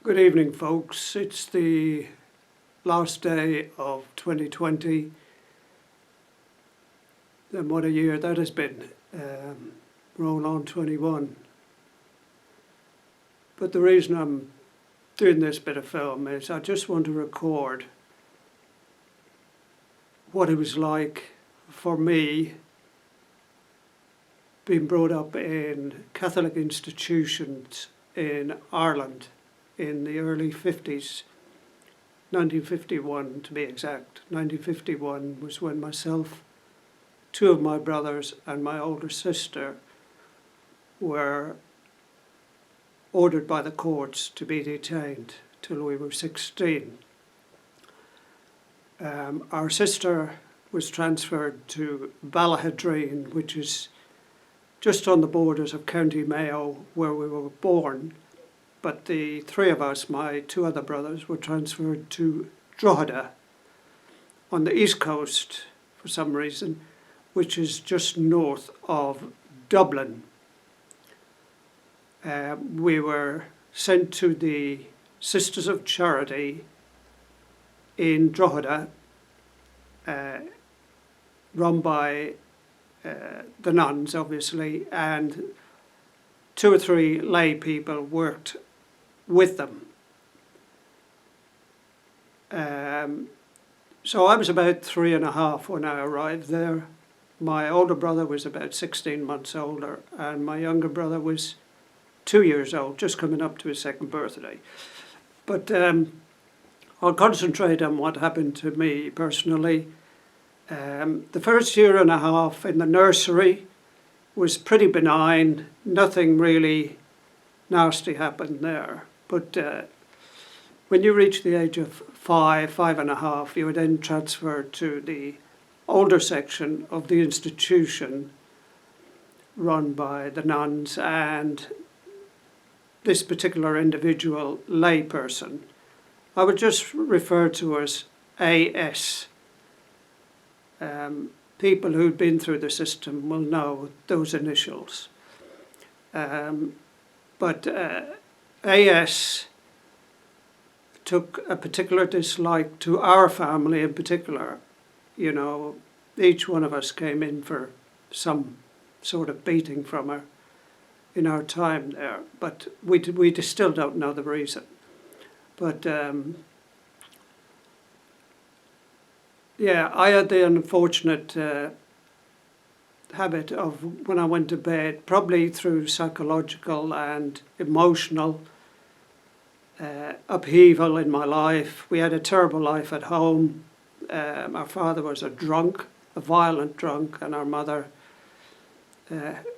Good evening, folks. It's the last day of 2020, and what a year that has been. Roll on 21. But the reason I'm doing this bit of film is I just want to record what it was like for me being brought up in Catholic institutions in Ireland in the early 50s, 1951 to be exact. 1951 was when myself, two of my brothers and my older sister were ordered by the courts to be detained till we were 16. Our sister was transferred to Ballahadreen, which is just on the borders of County Mayo, where we were born. But the three of us, my two other brothers, were transferred to Drogheda on the east coast for some reason, which is just north of Dublin. We were sent to the Sisters of Charity in Drogheda, run by the nuns, obviously, and two or three lay people worked with them. So I was about 3.5 when I arrived there. My older brother was about 16 months older, and my younger brother was 2 years old, just coming up to his second birthday. But I'll concentrate on what happened to me personally. The first 1.5 years in the nursery was pretty benign. Nothing really nasty happened there. But when you reach the age of 5.5, you were then transferred to the older section of the institution run by the nuns and this particular individual lay person. I would just refer to as AS. People who've been through the system will know those initials. But AS took a particular dislike to our family in particular. You know, each one of us came in for some sort of beating from her in our time there, but we still don't know the reason. But yeah, I had the unfortunate habit of, when I went to bed, probably through psychological and emotional upheaval in my life. We had a terrible life at home. Our father was a drunk, a violent drunk, and our mother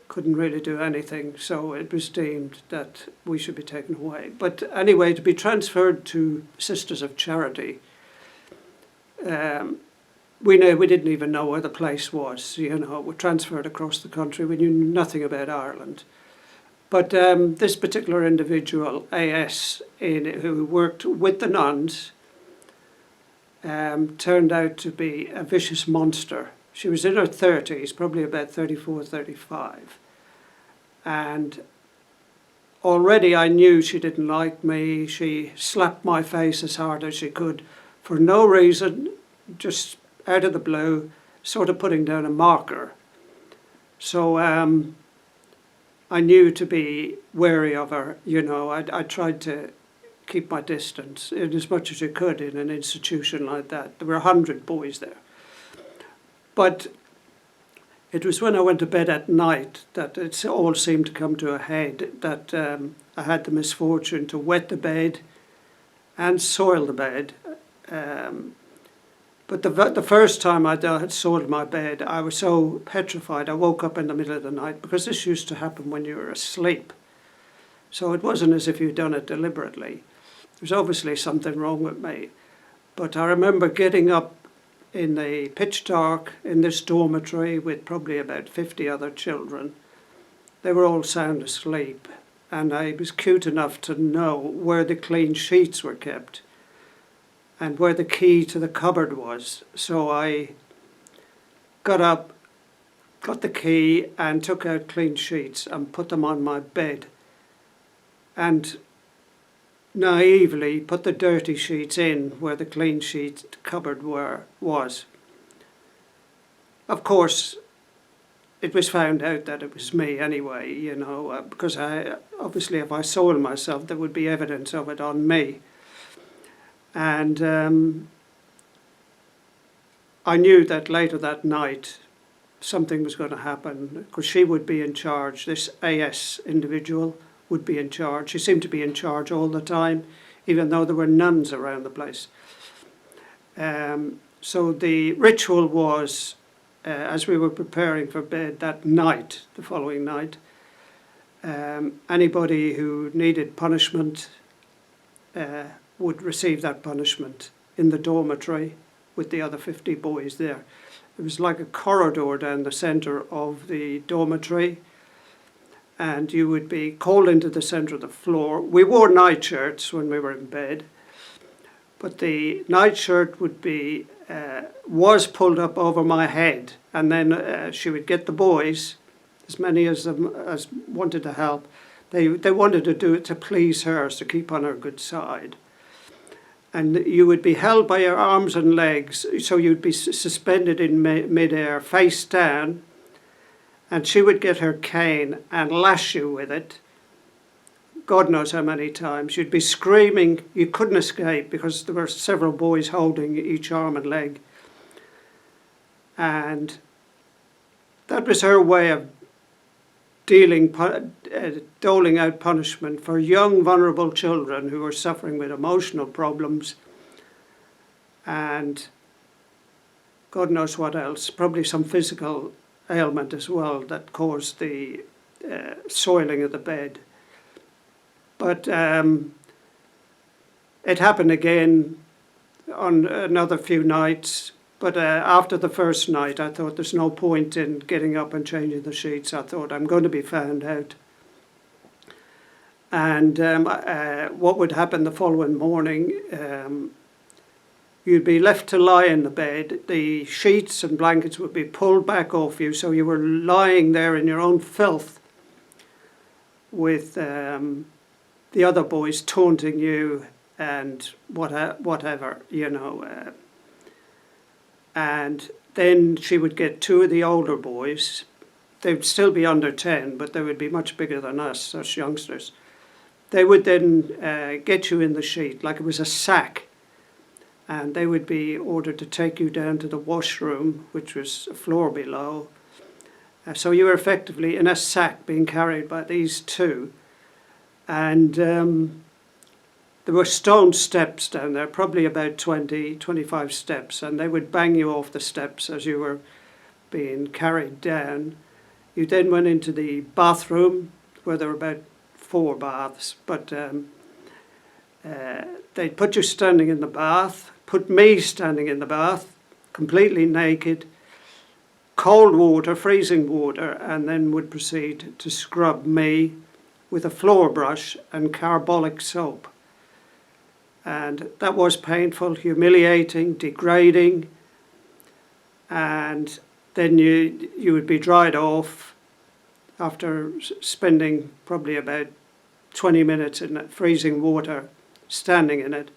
couldn't really do anything, so it was deemed that we should be taken away. But anyway, to be transferred to Sisters of Charity, we didn't even know where the place was. You know, we transferred across the country. We knew nothing about Ireland. But this particular individual, AS, who worked with the nuns, turned out to be a vicious monster. She was in her 30s, probably about 34, 35. And already I knew she didn't like me. She slapped my face as hard as she could for no reason, just out of the blue, sort of putting down a marker. So I knew to be wary of her. You know, I tried to keep my distance in as much as you could in an institution like that. There were 100 boys there. But it was when I went to bed at night that it all seemed to come to a head, that I had the misfortune to wet the bed and soil the bed. But the first time I had soiled my bed, I was so petrified I woke up in the middle of the night, because this used to happen when you were asleep. So it wasn't as if you'd done it deliberately. There was obviously something wrong with me. But I remember getting up in the pitch dark in this dormitory with probably about 50 other children. They were all sound asleep, and I was cute enough to know where the clean sheets were kept and where the key to the cupboard was. So I got up, got the key, and took out clean sheets and put them on my bed. And naively put the dirty sheets in where the clean sheet cupboard was. Of course, it was found out that it was me anyway, because obviously if I soiled myself, there would be evidence of it on me. And I knew that later that night something was going to happen, because she would be in charge. This AS individual would be in charge. She seemed to be in charge all the time, even though there were nuns around the place. So the ritual was, as we were preparing for bed that night, the following night, anybody who needed punishment would receive that punishment in the dormitory with the other 50 boys there. It was like a corridor down the centre of the dormitory, and you would be called into the centre of the floor. We wore nightshirts when we were in bed, but the nightshirt was pulled up over my head, and then she would get the boys, as many of them as wanted to help. They wanted to do it to please her, to keep on her good side. And you would be held by your arms and legs, so you'd be suspended in mid-air, face down, and she would get her cane and lash you with it, God knows how many times. You'd be screaming, you couldn't escape because there were several boys holding each arm and leg. And that was her way of doling out punishment for young, vulnerable children who were suffering with emotional problems and God knows what else, probably some physical ailment as well that caused the soiling of the bed. But it happened again on another few nights. But after the first night, I thought there's no point in getting up and changing the sheets. I thought I'm going to be found out. And what would happen the following morning, you'd be left to lie in the bed. The sheets and blankets would be pulled back off you, so you were lying there in your own filth with the other boys taunting you and whatever, and then she would get 2 of the older boys. They'd still be under 10, but they would be much bigger than us youngsters. They would then get you in the sheet like it was a sack, and they would be ordered to take you down to the washroom, which was a floor below. So you were effectively in a sack being carried by these 2. And there were stone steps down there, probably about 25 steps, and they would bang you off the steps as you were being carried down. You then went into the bathroom, where there were about 4 baths, but they'd put you standing in the bath, put me standing in the bath, completely naked, cold water, freezing water, and then would proceed to scrub me with a floor brush and carbolic soap. And that was painful, humiliating, degrading. And then you would be dried off after spending probably about 20 minutes in that freezing water, standing in it.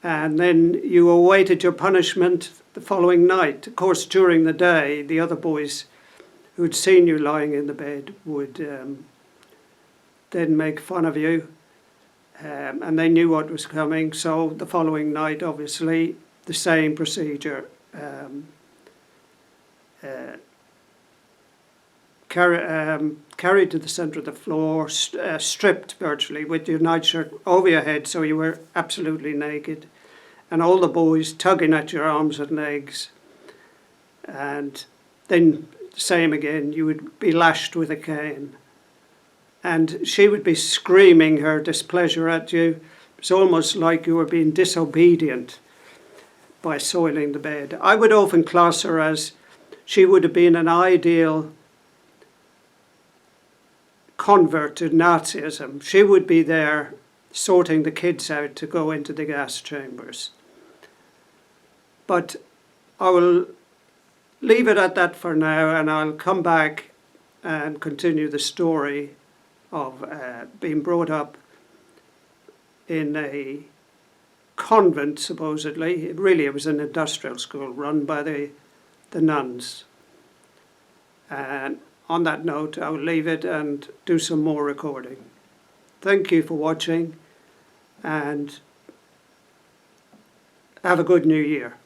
And then you awaited your punishment the following night. Of course, during the day, the other boys who'd seen you lying in the bed would then make fun of you. And they knew what was coming, so the following night, obviously, the same procedure. Carried to the centre of the floor, stripped virtually with your nightshirt over your head, so you were absolutely naked, and all the boys tugging at your arms and legs. And then, same again, you would be lashed with a cane. And she would be screaming her displeasure at you. It's almost like you were being disobedient by soiling the bed. I would often class her as she would have been an ideal convert to Nazism. She would be there sorting the kids out to go into the gas chambers. But I will leave it at that for now, and I'll come back and continue the story of being brought up in a convent, supposedly. Really, it was an industrial school run by the nuns. And on that note, I'll leave it and do some more recording. Thank you for watching, and have a good new year.